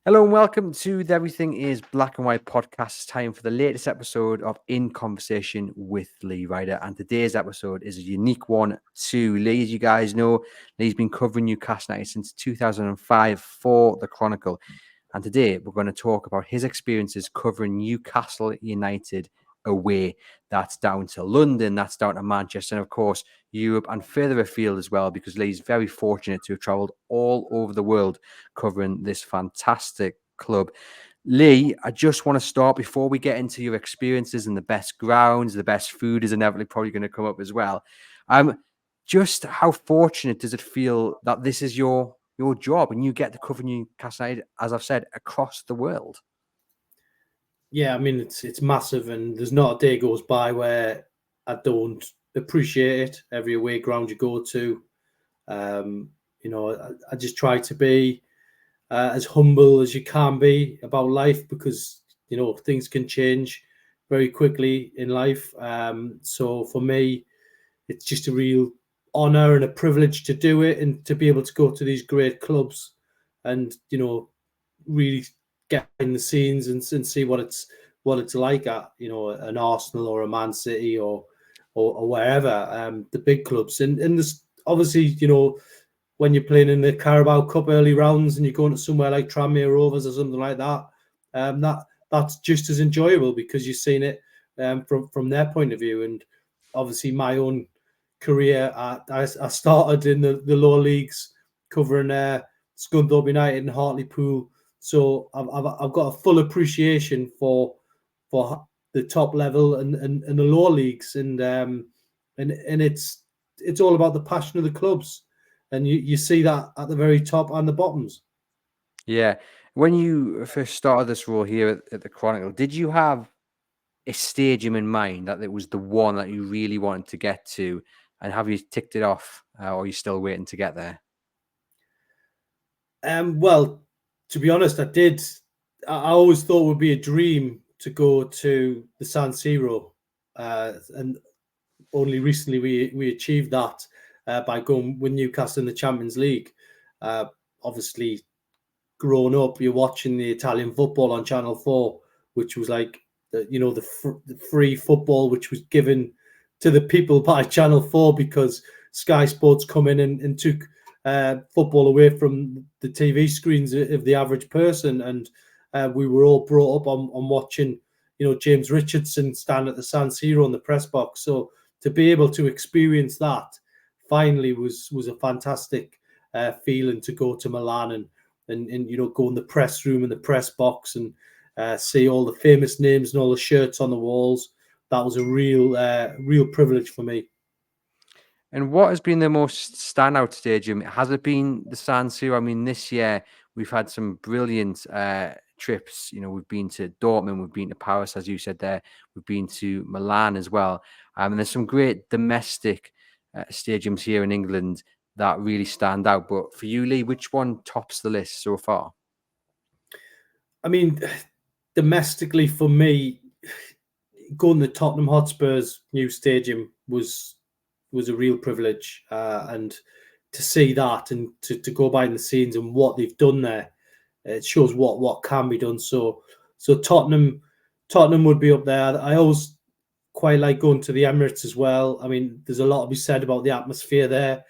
Hello and welcome to the Everything is Black and White podcast. It's time for the latest episode of In Conversation with Lee Ryder. And today's episode is a unique one too. Lee, as you guys know, Lee's been covering Newcastle United since 2005 for the Chronicle. And today we're going to talk about his experiences covering Newcastle United away. That's down to London, that's down to Manchester, and of course, Europe and further afield as well, because Lee's very fortunate to have travelled all over the world covering this fantastic club. Lee, I just want to start before we get into your experiences and the best grounds, the best food is inevitably probably going to come up as well. Just how fortunate does it feel that this is your job and you get to cover Newcastle United, as I've said, across the world? Yeah, I mean it's massive, and there's not a day goes by where I don't appreciate it. Every away ground you go to, I just try to be as humble as you can be about life, because things can change very quickly in life. So for me, it's just a real honor and a privilege to do it, and to be able to go to these great clubs, and really get in the scenes and see what it's like at an Arsenal or a Man City or wherever, the big clubs. And there's obviously when you're playing in the Carabao Cup early rounds and you're going to somewhere like Tranmere Rovers or something like that, that's just as enjoyable, because you've seen it from their point of view. And obviously my own career, I started in the lower leagues covering Scunthorpe United and Hartlepool. So I've got a full appreciation for the top level and the lower leagues, and it's all about the passion of the clubs, and you see that at the very top and the bottoms. Yeah. When you first started this role here at the Chronicle, did you have a stadium in mind that it was the one that you really wanted to get to? And have you ticked it off, or are you still waiting to get there? Well, to be honest, I did. I always thought it would be a dream to go to the San Siro, and only recently we achieved that by going with Newcastle in the Champions League. Obviously, growing up, you're watching the Italian football on Channel 4, which was like the free football, which was given to the people by Channel 4, because Sky Sports come in and took football away from the TV screens of the average person. And we were all brought up on watching James Richardson stand at the San Siro in the press box. So to be able to experience that finally was a fantastic feeling, to go to Milan and go in the press room and the press box and see all the famous names and all the shirts on the walls. That was a real privilege for me. And what has been the most standout stadium? Has it been the San Siro? I mean, this year we've had some brilliant trips. We've been to Dortmund, we've been to Paris, as you said there. We've been to Milan as well. And there's some great domestic stadiums here in England that really stand out. But for you, Lee, which one tops the list so far? I mean, domestically for me, going to Tottenham Hotspur's new stadium was a real privilege, and to see that and to go behind the scenes and what they've done there, it shows what can be done. So Tottenham would be up there. I always quite like going to the Emirates as well. I mean, there's a lot to be said about the atmosphere there.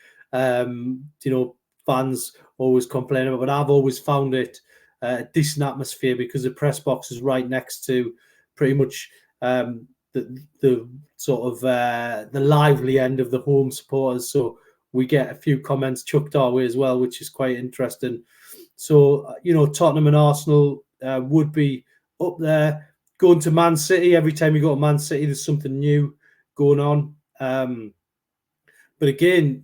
Fans always complain about, but I've always found it a decent atmosphere, because the press box is right next to pretty much the sort of the lively end of the home supporters. So we get a few comments chucked our way as well, which is quite interesting. So Tottenham and Arsenal would be up there. Going to Man City, every time you go to Man City, there's something new going on. But again,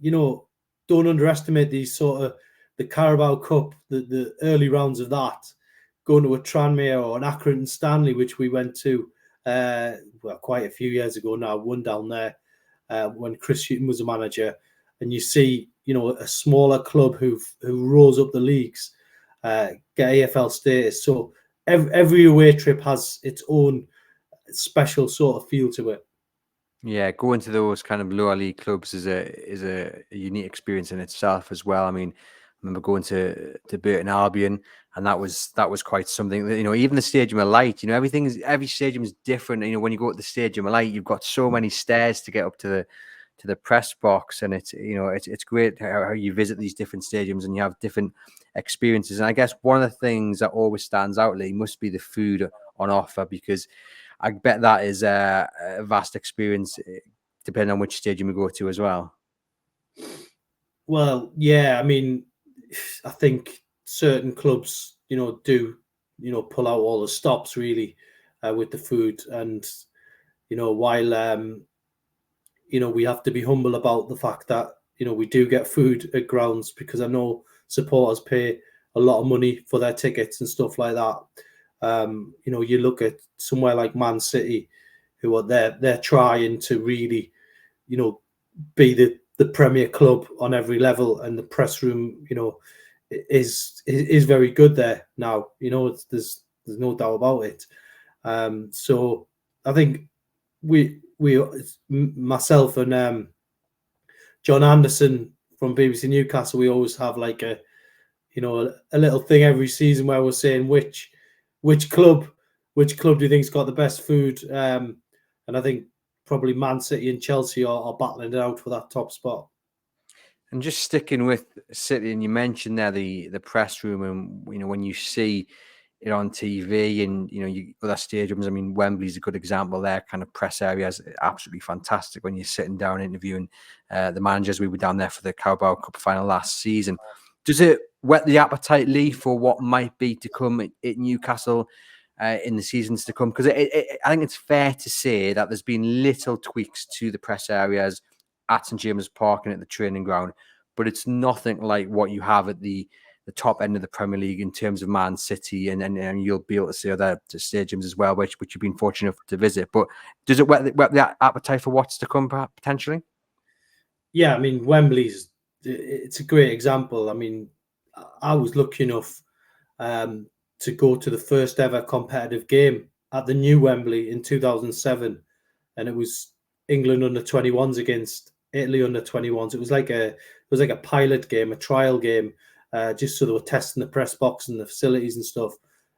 don't underestimate these sort of the Carabao Cup, the early rounds of that. Going to a Tranmere or an Accrington Stanley, which we went to quite a few years ago now, one down there when Chris Hughton was a manager, and you see a smaller club who rose up the leagues get AFL status. So every away trip has its own special sort of feel to it. Yeah, going to those kind of lower league clubs is a unique experience in itself as well. I mean, remember going to Burton Albion, and that was quite something. You know, even the Stadium of Light. You know, every stadium is different. You know, when you go to the Stadium of Light, you've got so many stairs to get up to the press box, and it's great how you visit these different stadiums and you have different experiences. And I guess one of the things that always stands out, Lee, must be the food on offer, because I bet that is a vast experience depending on which stadium you go to as well. Well, yeah, I mean, I think certain clubs, do, pull out all the stops really with the food. And, while, we have to be humble about the fact that, we do get food at grounds, because I know supporters pay a lot of money for their tickets and stuff like that. You look at somewhere like Man City, who are they're trying to really, be the premier club on every level, and the press room, is very good there now. There's no doubt about it. So I think myself and John Anderson from BBC Newcastle, we always have like a little thing every season where we're saying which club do you think's got the best food, and I think probably Man City and Chelsea are battling it out for that top spot. And just sticking with City, and you mentioned there the press room, and when you see it on TV, and other stadiums. I mean, Wembley's a good example there. Kind of press area is absolutely fantastic when you're sitting down interviewing the managers. We were down there for the Carabao Cup final last season. Does it whet the appetite, Lee, for what might be to come at Newcastle in the seasons to come? Because I think it's fair to say that there's been little tweaks to the press areas at St James's Park and at the training ground, but it's nothing like what you have at the top end of the Premier League in terms of Man City, and you'll be able to see other stadiums as well, which you've been fortunate to visit. But does it whet the appetite for what's to come, potentially? Yeah, I mean, it's a great example. I mean, I was lucky enough to go to the first ever competitive game at the new Wembley in 2007, and it was England under 21s against Italy under 21s. It was like a pilot game, a trial game. Just so they were testing the press box and the facilities and stuff.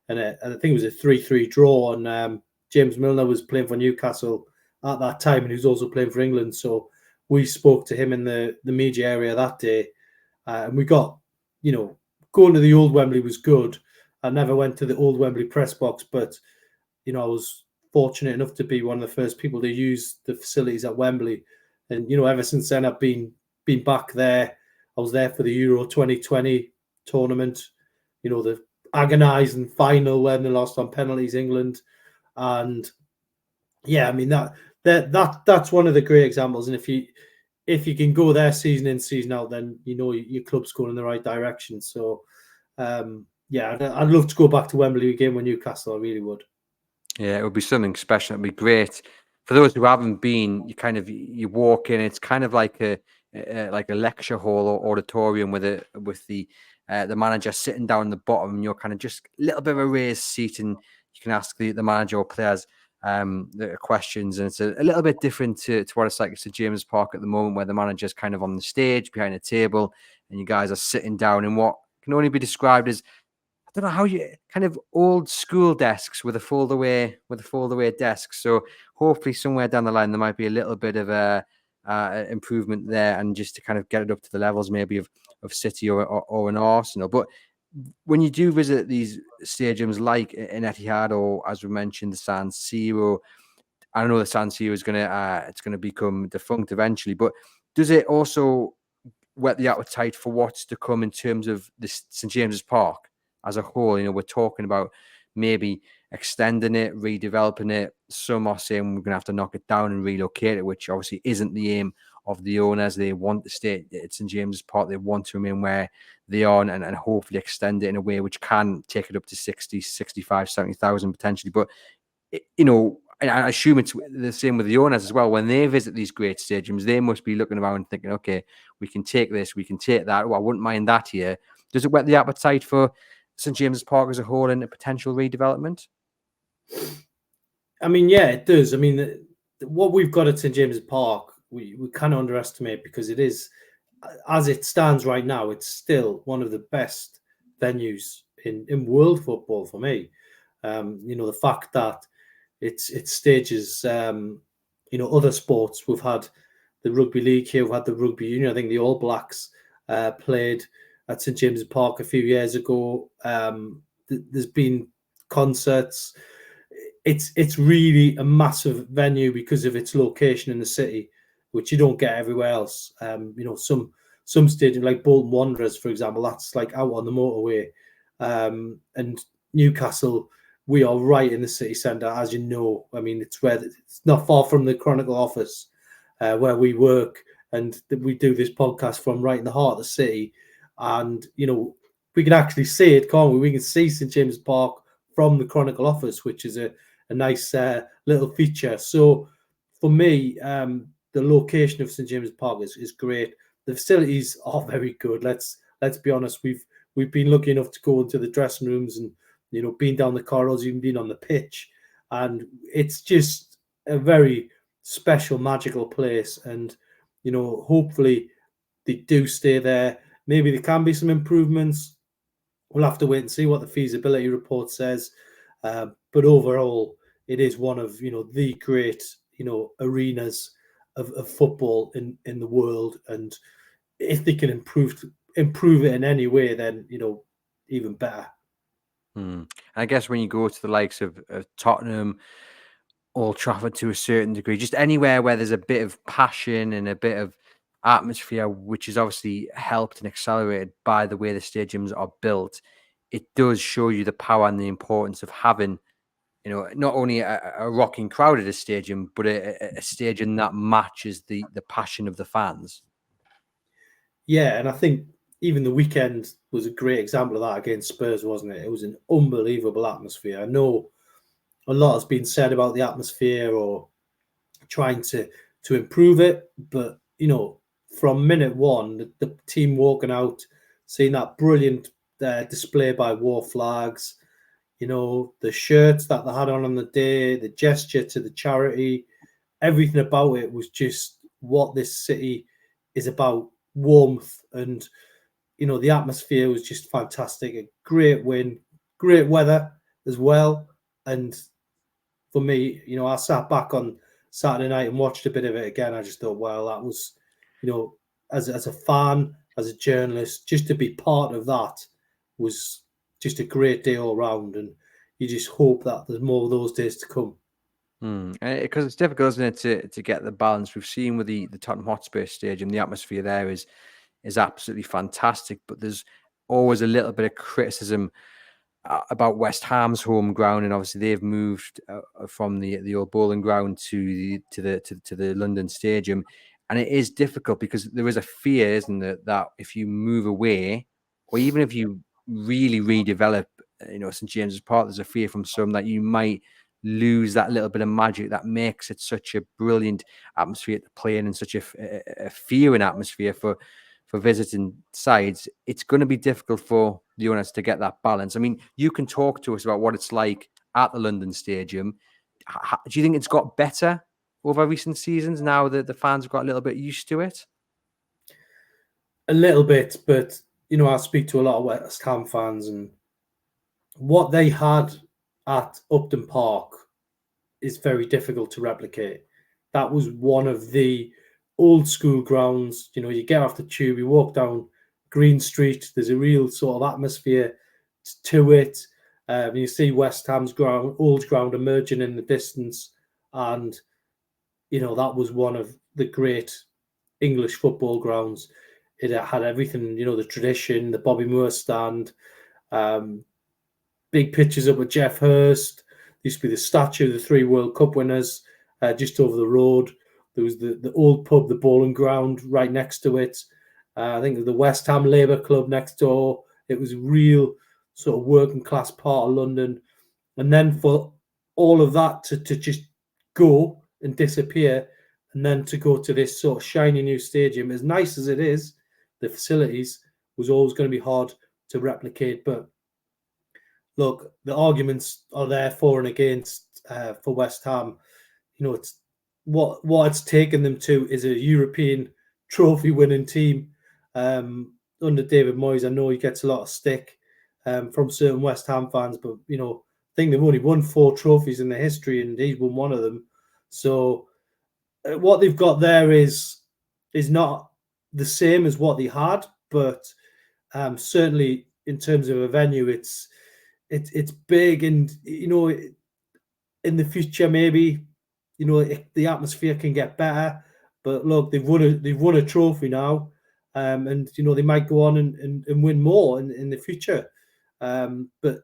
And I think it was a 3-3 draw. And James Milner was playing for Newcastle at that time, and he was also playing for England. So we spoke to him in the media area that day. And we got, going to the old Wembley was good. I never went to the old Wembley press box, but, I was fortunate enough to be one of the first people to use the facilities at Wembley. And, ever since then, I've been back there. I was there for the Euro 2020 tournament, the agonising final when they lost on penalties, England. And yeah, I mean that's one of the great examples. And if you can go there season in, season out, then your club's going in the right direction. So yeah, I'd love to go back to Wembley again with Newcastle. I really would. Yeah, it would be something special. It'd be great. For those who haven't been, you walk in. It's kind of like a lecture hall or auditorium with the manager sitting down in the bottom, and you're kind of just a little bit of a raised seat, and you can ask the manager or players the questions. And it's a little bit different to what it's like at St James's Park at the moment, where the manager's kind of on the stage behind a table, and you guys are sitting down in what can only be described as, I don't know how you, kind of old school desks with a fold away desks. So hopefully somewhere down the line there might be a little bit of a improvement there, and just to kind of get it up to the levels maybe of City or an Arsenal. But when you do visit these stadiums like in Etihad, or as we mentioned, the San Siro, I know the San Siro is it's gonna become defunct eventually, but does it also whet the appetite for what's to come in terms of this St James's Park as a whole? We're talking about maybe extending it, redeveloping it. Some are saying we're going to have to knock it down and relocate it, which obviously isn't the aim of the owners. They want to stay at St James's Park. They want to remain where they are, and hopefully extend it in a way which can take it up to 60, 65, 70,000 potentially. But, and I assume it's the same with the owners as well. When they visit these great stadiums, they must be looking around and thinking, okay, we can take this, we can take that. Well, I wouldn't mind that here. Does it whet the appetite for St James's Park as a whole in a potential redevelopment? I mean, yeah, it does. I mean, what we've got at St James's Park, we kind of underestimate, because it is as it stands right now, it's still one of the best venues in world football for me. The fact that it stages, other sports. We've had the rugby league here, we've had the rugby union. I think the All Blacks played at St James's Park a few years ago. There's been concerts. It's really a massive venue because of its location in the city, which you don't get everywhere else. Some stadiums like Bolton Wanderers, for example, that's like out on the motorway, and Newcastle. We are right in the city centre, as you know. I mean, it's not far from the Chronicle office where we work, and we do this podcast from right in the heart of the city. And we can actually see it, can't we? We can see St James's Park from the Chronicle office, which is a nice little feature. So for me, the location of St James's Park is great. The facilities are very good. Let's be honest. We've been lucky enough to go into the dressing rooms and been down the corridors, even been on the pitch, and it's just a very special, magical place. And hopefully they do stay there. Maybe there can be some improvements. We'll have to wait and see what the feasibility report says. But overall, it is one of the great arenas of football in the world. And if they can improve it in any way, then even better. I guess when you go to the likes of Tottenham, Old Trafford to a certain degree, just anywhere where there's a bit of passion and a bit of atmosphere, which is obviously helped and accelerated by the way the stadiums are built, it does show you the power and the importance of having, not only a rocking crowd at a stadium, but a stadium that matches the passion of the fans. Yeah, and I think even the weekend was a great example of that against Spurs, wasn't it? It was an unbelievable atmosphere. I know a lot has been said about the atmosphere or trying to improve it, but from minute one, the team walking out, seeing that brilliant display by War Flags, the shirts that they had on the day, the gesture to the charity, everything about it was just what this city is about. Warmth, and the atmosphere was just fantastic. A great win, great weather as well. And for me, I sat back on Saturday night and watched a bit of it again. I just thought, well, that was, as a fan, as a journalist, just to be part of that was just a great day all round. And you just hope that there's more of those days to come. Because it's difficult, isn't it, to get the balance. We've seen with the Tottenham Hotspur Stadium, the atmosphere there is absolutely fantastic, but there's always a little bit of criticism about West Ham's home ground, and obviously they've moved from the old bowling ground to the London Stadium, and it is difficult because there is a fear, isn't there, that if you move away, or even if you really redevelop, St James's Park, there's a fear from some that you might lose that little bit of magic that makes it such a brilliant atmosphere to play in, and such a fearing atmosphere for visiting sides. It's going to be difficult for the owners to get that balance. I mean, you can talk to us about what it's like at the London Stadium. Do you think it's got better over recent seasons now that the fans have got a little bit used to it? A little bit, but I speak to a lot of West Ham fans, and what they had at Upton Park is very difficult to replicate. That was one of the old school grounds. You get off the tube, you walk down Green Street, there's a real sort of atmosphere to it. You see West Ham's old ground emerging in the distance, and that was one of the great English football grounds. It had everything, the tradition, the Bobby Moore stand, big pictures up with Jeff Hurst. There used to be the statue of the 3 World Cup winners just over the road. There was the old pub, the bowling ground, right next to it. I think the West Ham Labour Club next door. It was a real sort of working class part of London. And then for all of that to just go and disappear, and then to go to this sort of shiny new stadium, as nice as it is, the facilities was always going to be hard to replicate. But look, the arguments are there for and against for West Ham. It's what it's taken them to is a European trophy winning team. under David Moyes. I know he gets a lot of stick from certain West Ham fans, but I think they've only won 4 trophies in their history, and he's won one of them. So what they've got there is not the same as what they had, but certainly in terms of a venue, it's big, and in the future maybe the atmosphere can get better. But look, they've won a trophy now, and they might go on and win more in the future. But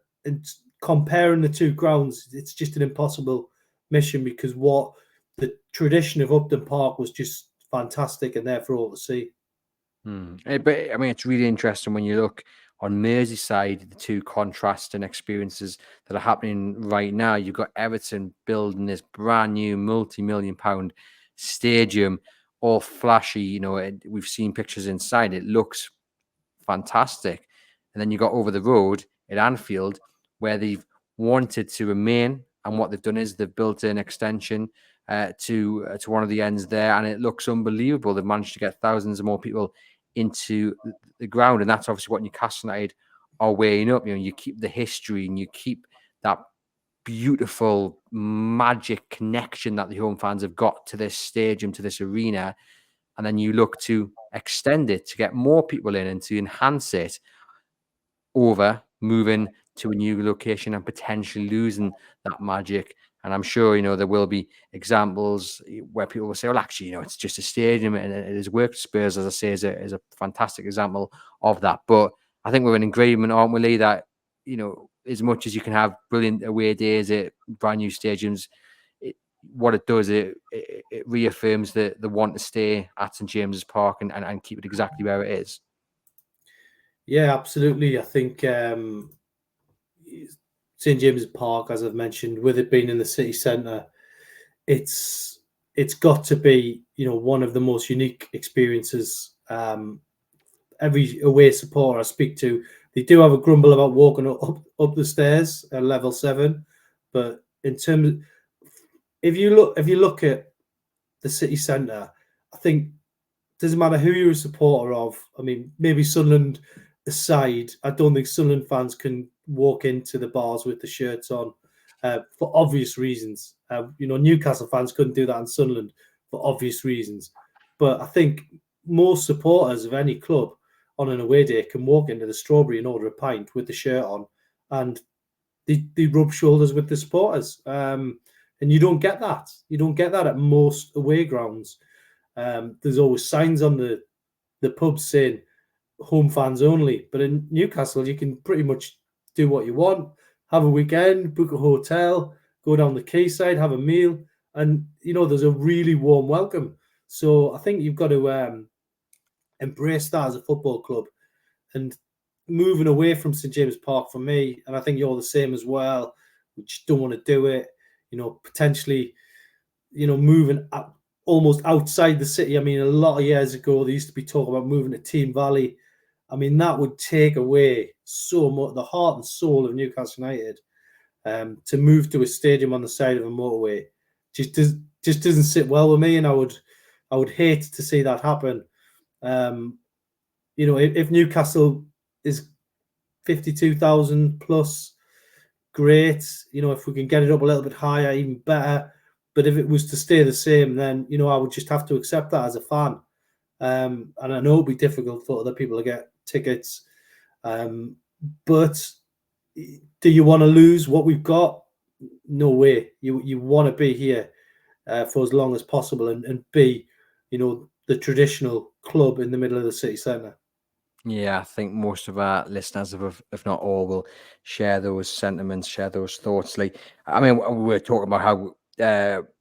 comparing the two grounds, it's just an impossible mission, because what the tradition of Upton Park was just fantastic and there for all to see. But I mean, it's really interesting when you look on Merseyside, the two contrasting experiences that are happening right now. You've got Everton building this brand new multi-million-pound stadium, all flashy. We've seen pictures inside. It looks fantastic. And then you got over the road at Anfield, where they've wanted to remain, and what they've done is they've built an extension to one of the ends there, and it looks unbelievable. They've managed to get thousands of more people into the ground, and that's obviously what Newcastle United are weighing up. You keep the history, and you keep that beautiful magic connection that the home fans have got to this stadium, to this arena, and then you look to extend it to get more people in and to enhance it over moving to a new location and potentially losing that magic. And I'm sure, there will be examples where people will say, well, actually, it's just a stadium, and it has worked. Spurs, as I say, is a fantastic example of that. But I think we're in agreement, aren't we, Lee, that, as much as you can have brilliant away days at brand new stadiums, what it does, it reaffirms the want to stay at St James's Park and keep it exactly where it is. Yeah, absolutely. I think St James's Park, as I've mentioned, with it being in the city centre, it's got to be one of the most unique experiences. Every away supporter I speak to, they do have a grumble about walking up the stairs at level 7, but in terms of, if you look at the city centre, I think it doesn't matter who you're a supporter of. I mean, maybe Sunderland aside, I don't think Sunderland fans can walk into the bars with the shirts on for obvious reasons. Newcastle fans couldn't do that in Sunderland for obvious reasons. But I think most supporters of any club on an away day can walk into the Strawberry and order a pint with the shirt on, and they rub shoulders with the supporters. And you don't get that. You don't get that at most away grounds. There's always signs on the pubs saying home fans only. But in Newcastle, you can pretty much do what you want, have a weekend, book a hotel, go down the quayside, have a meal, and there's a really warm welcome. So I think you've got to embrace that as a football club. And moving away from St James's Park for me, and I think you're the same as well, we just don't want to do it. Potentially, moving up almost outside the city. I mean, a lot of years ago, there used to be talk about moving to Team Valley. I mean, that would take away so much, the heart and soul of Newcastle United. To move to a stadium on the side of a motorway just doesn't sit well with me, and I would hate to see that happen. If Newcastle is 52,000 plus, great. If we can get it up a little bit higher, even better. But if it was to stay the same, then I would just have to accept that as a fan. And I know it'll be difficult for other people to get tickets. But do you want to lose what we've got? No way. You want to be here for as long as possible and be, the traditional club in the middle of the city centre. Yeah, I think most of our listeners, if not all, will share those sentiments, share those thoughts. Like, I mean, we were talking about how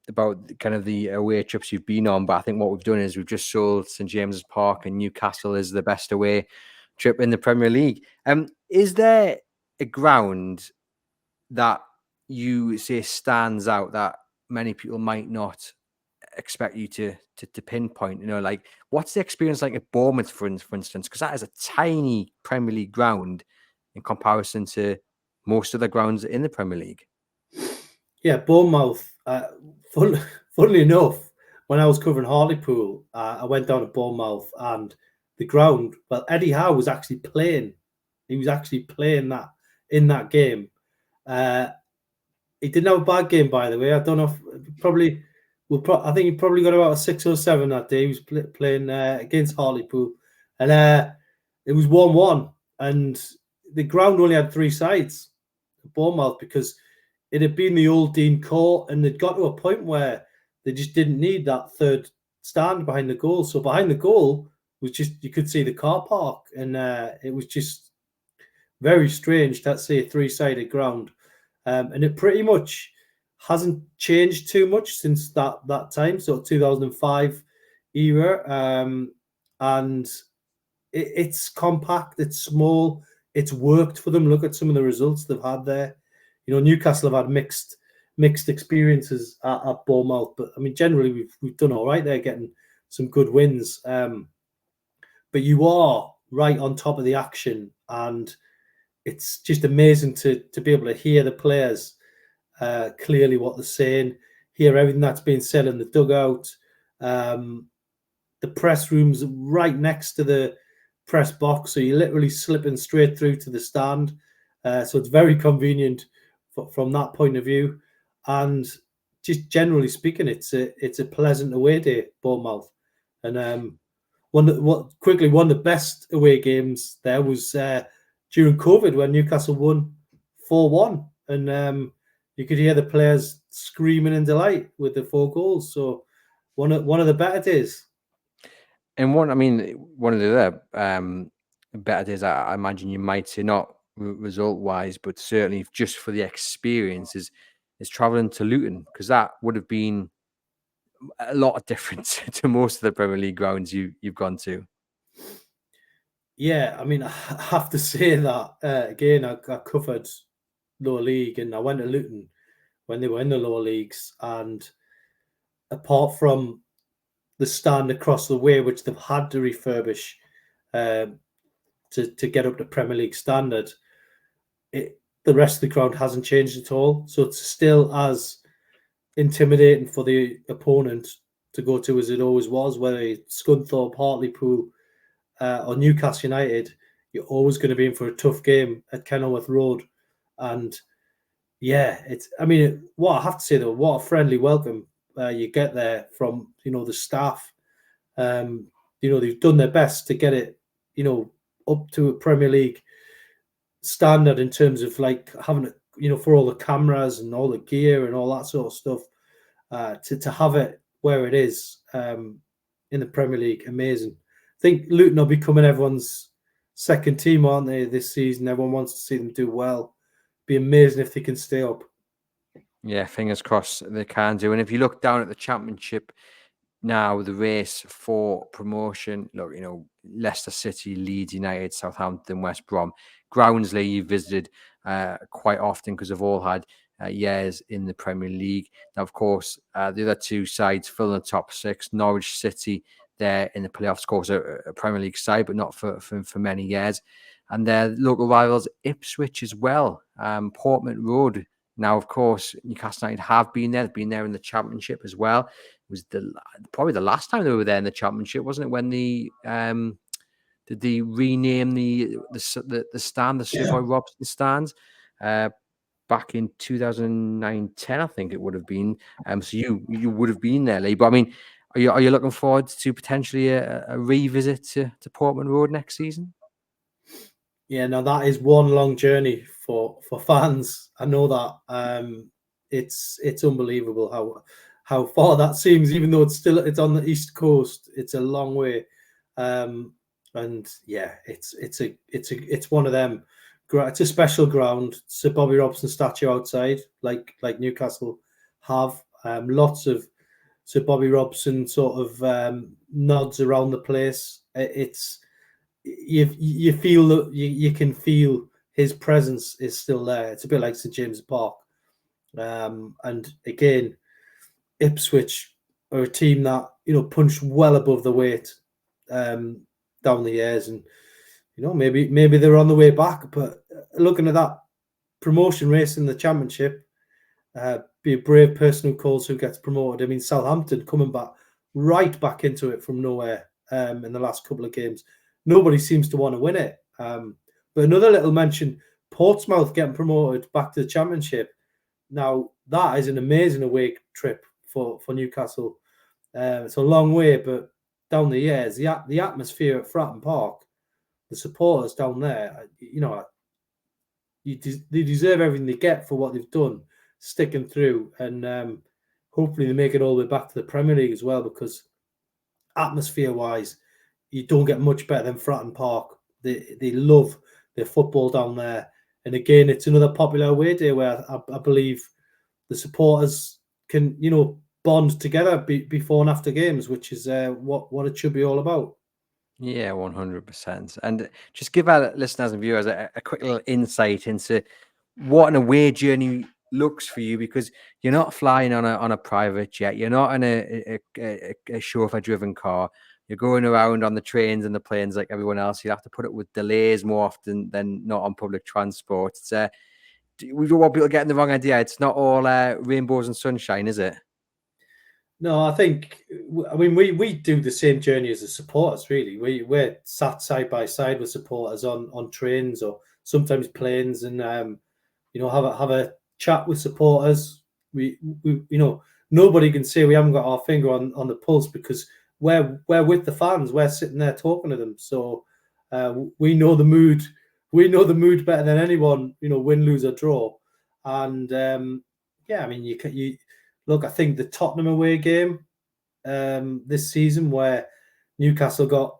about kind of the away trips you've been on, but I think what we've done is we've just sold St James's Park, and Newcastle is the best away trip in the Premier League. Is there a ground that you say stands out that many people might not expect you to pinpoint? Like, what's the experience like at Bournemouth, for instance? Because that is a tiny Premier League ground in comparison to most of the grounds in the Premier League. Yeah, Bournemouth. Funnily enough, when I was covering Hartlepool, I went down to Bournemouth, and the ground. Well, Eddie Howe was actually playing. He was actually playing that in that game. He didn't have a bad game, by the way. I don't know if probably. I think he probably got about a 6 or 7 that day. He was playing against Hartlepool, and it was 1-1. And the ground only had 3 sides, Bournemouth, because it had been the old Dean Court, and they'd got to a point where they just didn't need that third stand behind the goal. So behind the goal was just, you could see the car park, and it was just very strange to see a 3-sided ground. And it pretty much hasn't changed too much since that time, so 2005 era. And it's compact, it's small, it's worked for them. Look at some of the results they've had there. You know, Newcastle have had mixed experiences at Bournemouth, but I mean, generally we've done all right there, getting some good wins. But you are right on top of the action, and it's just amazing to be able to hear the players clearly what they're saying, hear everything that's being said in the dugout. The press room's right next to the press box, so you're literally slipping straight through to the stand. So it's very convenient from that point of view. And just generally speaking, it's a pleasant away day, Bournemouth. And one of the best away games there was during COVID, when Newcastle won 4-1, and you could hear the players screaming in delight with the 4 goals. So one of the better days. And one of the other better days, I imagine you might say, not result wise, but certainly just for the experience, is traveling to Luton, because that would have been a lot of difference to most of the Premier League grounds you've gone to. Yeah, I mean, I have to say that again. I covered lower league, and I went to Luton when they were in the lower leagues, and apart from the stand across the way, which they've had to refurbish to get up to Premier League standard, the rest of the ground hasn't changed at all. So it's still as intimidating for the opponent to go to as it always was, whether it's Scunthorpe, Hartlepool, or Newcastle United. You're always going to be in for a tough game at Kenilworth Road. And yeah, what I have to say though, what a friendly welcome you get there from, the staff. They've done their best to get it, up to a Premier League standard in terms of like having it, for all the cameras and all the gear and all that sort of stuff, to have it where it is in the Premier League. Amazing. I think Luton are becoming everyone's second team, aren't they, this season? Everyone wants to see them do well. Be amazing if they can stay up. Yeah, fingers crossed they can do. And if you look down at the Championship now, the race for promotion, look, Leicester City, Leeds United, Southampton, West Brom, Groundsley you visited quite often because they've all had years in the Premier League. Now, of course, the other 2 sides fill in the top 6. Norwich City, there in the playoffs, of course, a Premier League side, but not for many years. And their local rivals, Ipswich as well, Portman Road. Now, of course, Newcastle United have been there. They've been there in the Championship as well. It was probably the last time they were there in the Championship, wasn't it? When did they rename the stand, the Sir Boy Robson stand, back in 2009-10, I think it would have been. So you would have been there, Lee. But I mean, are you looking forward to potentially a revisit to Portman Road next season? Yeah, no, that is one long journey for fans. I know that. It's unbelievable how far that seems, even though it's on the East Coast. It's a long way, and yeah, it's one of them. It's a special ground. Sir Bobby Robson statue outside, like Newcastle have. Lots of Sir Bobby Robson sort of nods around the place. It's you feel that you can feel his presence is still there. It's a bit like St James's Park. And again, Ipswich are a team that punched well above the weight down the years, and maybe they're on the way back. But looking at that promotion race in the Championship, be a brave person who calls who gets promoted. I mean, Southampton coming right back into it from nowhere in the last couple of games. nobody seems to want to win it. But another little mention: Portsmouth getting promoted back to the Championship. Now that is an amazing away trip for Newcastle. It's a long way, but down the years, the atmosphere at Fratton Park, the supporters down there, they deserve everything they get for what they've done, sticking through, and hopefully they make it all the way back to the Premier League as well, because atmosphere-wise, you don't get much better than Fratton Park. They love their football down there, and again, it's another popular away day where I believe the supporters can, bond together before and after games, which is what it should be all about. Yeah, 100%. And just give our listeners and viewers a quick little insight into what an away journey looks for you, because you're not flying on a private jet, you're not in a chauffeur-driven car. You're going around on the trains and the planes like everyone else. You have to put it with delays more often than not on public transport. We don't want people getting the wrong idea. It's not all rainbows and sunshine, is it? No, I mean, we do the same journey as the supporters, really. We're sat side by side with supporters on trains or sometimes planes, and have a chat with supporters. We nobody can say we haven't got our finger on the pulse, because we're with the fans. We're sitting there talking to them, so we know the mood. We know the mood better than anyone. Win, lose, or draw, and I mean, you look. I think the Tottenham away game this season, where Newcastle got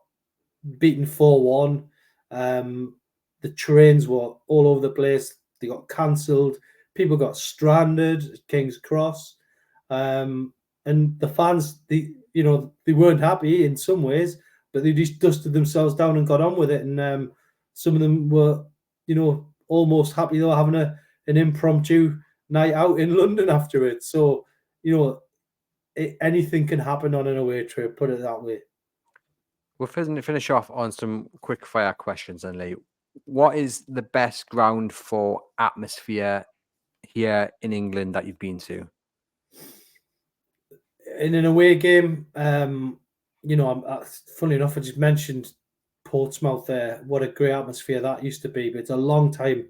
beaten 4-1. The trains were all over the place. They got cancelled. People got stranded at King's Cross. And the fans, they weren't happy in some ways, but they just dusted themselves down and got on with it. And some of them were, almost happy they were having an impromptu night out in London after it. So, anything can happen on an away trip, put it that way. We'll finish off on some quick fire questions, and Lee, what is the best ground for atmosphere here in England that you've been to? In an away game, funny enough, I just mentioned Portsmouth there. What a great atmosphere that used to be, but it's a long time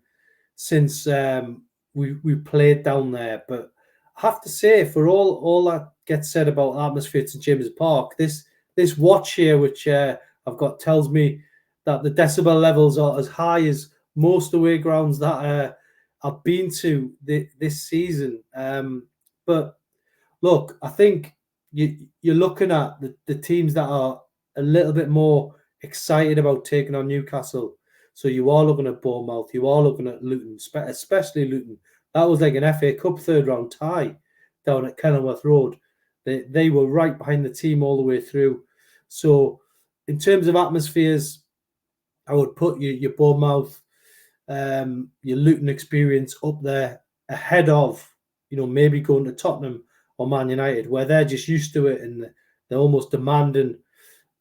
since we played down there. But I have to say, for all that gets said about atmosphere at St James's Park, this watch here, which I've got, tells me that the decibel levels are as high as most away grounds that I've been to this season. But look, I think you're looking at the teams that are a little bit more excited about taking on Newcastle. So you are looking at Bournemouth, you are looking at Luton, especially Luton. That was like an FA Cup third round tie down at Kenilworth Road. They were right behind the team all the way through. So in terms of atmospheres, I would put your Bournemouth, your Luton experience up there ahead of, maybe going to Tottenham or Man United, where they're just used to it and they're almost demanding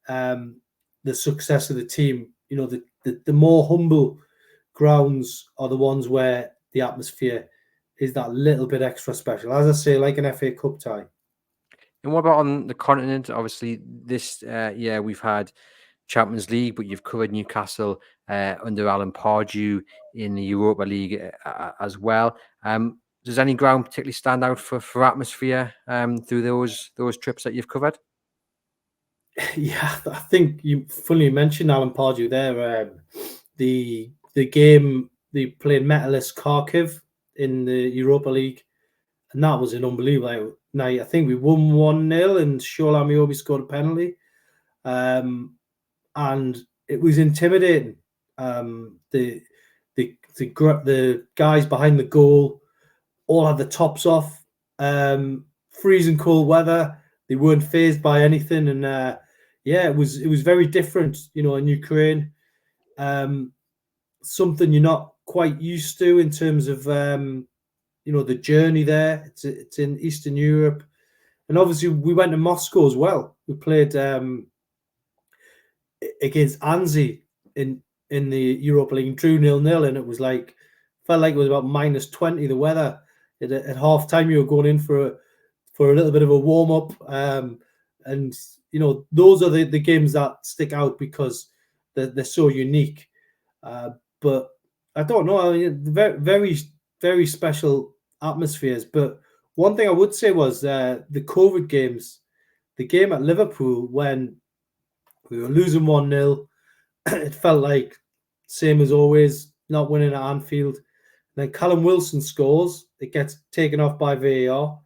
the success of the team. The more humble grounds are the ones where the atmosphere is that little bit extra special. As I say, like an FA Cup tie. And what about on the continent? Obviously, this year we've had Champions League, but you've covered Newcastle under Alan Pardew in the Europa League as well. Does any ground particularly stand out for atmosphere through those trips that you've covered? Yeah, I think you fully mentioned Alan Pardew there. The game they played Metalist Kharkiv in the Europa League, and that was an unbelievable night. I think we won 1-0 and Shola Miobi scored a penalty. And it was intimidating. The guys behind the goal all had the tops off. Freezing cold weather. They weren't phased by anything, and it was very different. In Ukraine, something you're not quite used to in terms of the journey there. It's in Eastern Europe, and obviously we went to Moscow as well. We played against Anzi in the Europa League, drew 0-0, and it was felt like it was about -20 the weather. At half time you were going in for a little bit of a warm up, and those are the games that stick out, because they're so unique. But I don't know. I mean, very, very, very special atmospheres. But one thing I would say was the COVID games, the game at Liverpool when we were losing 1-0, it felt like same as always, not winning at Anfield. Then Callum Wilson scores, it gets taken off by VAR,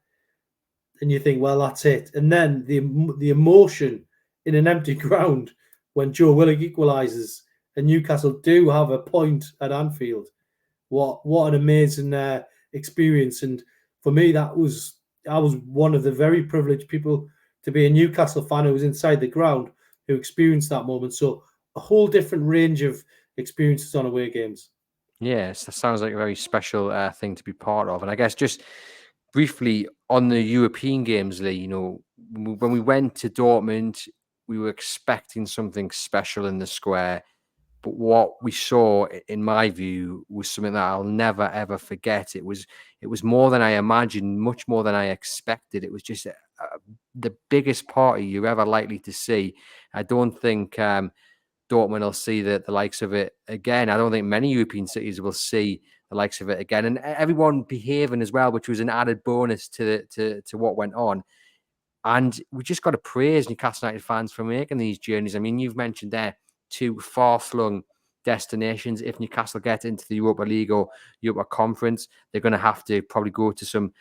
and you think, well, that's it. And then the emotion in an empty ground when Joe Willock equalises, and Newcastle do have a point at Anfield. What an amazing experience! And for me, I was one of the very privileged people to be a Newcastle fan who was inside the ground who experienced that moment. So a whole different range of experiences on away games. Yes, that sounds like a very special thing to be part of. And I guess just briefly on the European games, Lee, you know, when we went to Dortmund, we were expecting something special in the square. But what we saw, in my view, was something that I'll never ever forget. It was more than I imagined, much more than I expected. It was just the biggest party you're ever likely to see. I don't think Dortmund will see the likes of it again. I don't think many European cities will see the likes of it again. And everyone behaving as well, which was an added bonus to what went on. And we just got to praise Newcastle United fans for making these journeys. I mean, you've mentioned there two far-flung destinations. If Newcastle get into the Europa League or Europa Conference, they're going to have to probably go to some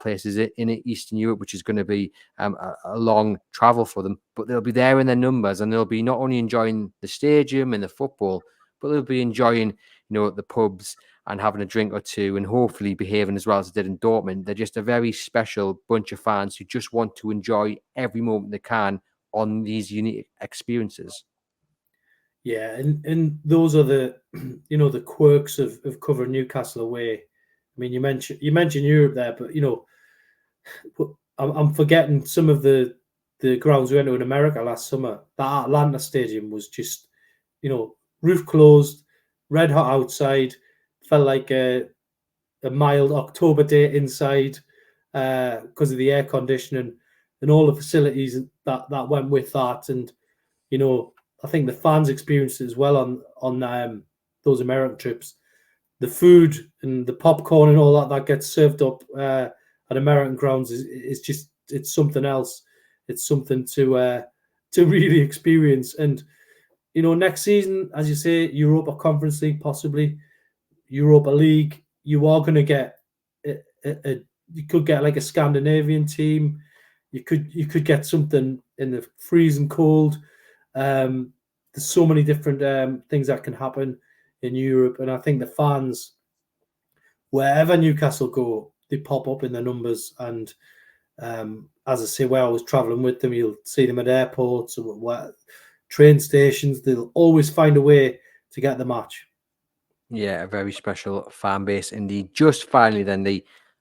places in Eastern Europe, which is going to be a long travel for them. But they'll be there in their numbers, and they'll be not only enjoying the stadium and the football, but they'll be enjoying, the pubs and having a drink or two and hopefully behaving as well as they did in Dortmund. They're just a very special bunch of fans who just want to enjoy every moment they can on these unique experiences. Yeah, and those are the the quirks of covering Newcastle away. I mean, you mentioned Europe there, but I'm forgetting some of the grounds we went to in America last summer. That Atlanta stadium was just, roof closed, red hot outside, felt like a mild October day inside because of the air conditioning and all the facilities that went with that. And I think the fans experienced it as well on those American trips. The food and the popcorn and all that gets served up at American grounds is just, it's something else. It's something to really experience. And next season, as you say, Europa Conference League, possibly Europa League, you are going to get you could get like a Scandinavian team. You could get something in the freezing cold. There's so many different things that can happen in Europe, and I think the fans, wherever Newcastle go, they pop up in the numbers. And as I say, where I was traveling with them, you'll see them at airports or train stations. They'll always find a way to get the match. Yeah, a very special fan base indeed. Just finally, then,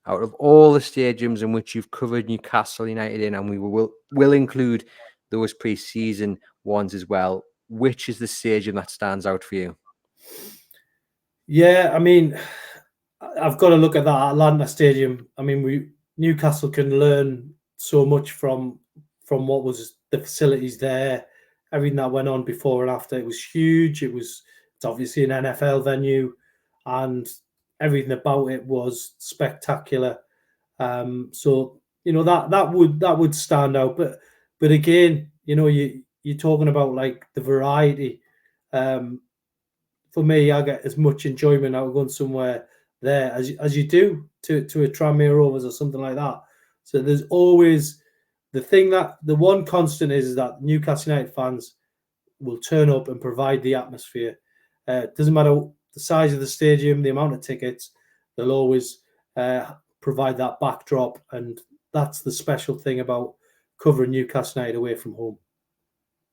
out of all the stadiums in which you've covered Newcastle United in, and we will include those pre-season ones as well, which is the stadium that stands out for you? Yeah, I mean, I've got to look at that Atlanta stadium. I mean, Newcastle can learn so much from what was the facilities there, everything that went on before and after. It was huge. It's obviously an NFL venue, and everything about it was spectacular. So that would stand out. But again, you're talking about like the variety. For me, I get as much enjoyment out of going somewhere there as you do to a Tranmere Rovers or something like that. So there's always the one constant is that Newcastle United fans will turn up and provide the atmosphere. It doesn't matter the size of the stadium, the amount of tickets, they'll always provide that backdrop, and that's the special thing about covering Newcastle United away from home.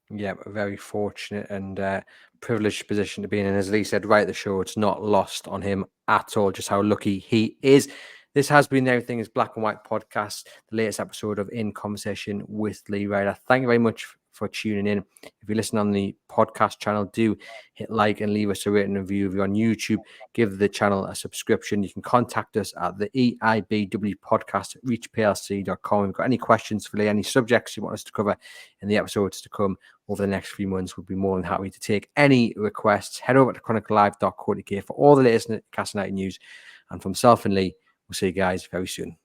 Yeah, a very fortunate and privileged position to be in. And as Lee said right at the show, it's not lost on him at all just how lucky he is. This has been Everything is Black and White podcast, the latest episode of In Conversation with Lee Ryder. Thank you very much for tuning in. If you listen on the podcast channel, do hit like and leave us a rating and review. If you're on YouTube, give the channel a subscription. You can contact us at the EIBW podcast at reachplc.com. If you've got any questions for Lee, any subjects you want us to cover in the episodes to come over the next few months, we'll be more than happy to take any requests. Head over to chroniclelive.co.uk for all the latest Newcastle United news. And from myself and Lee, we'll see you guys very soon.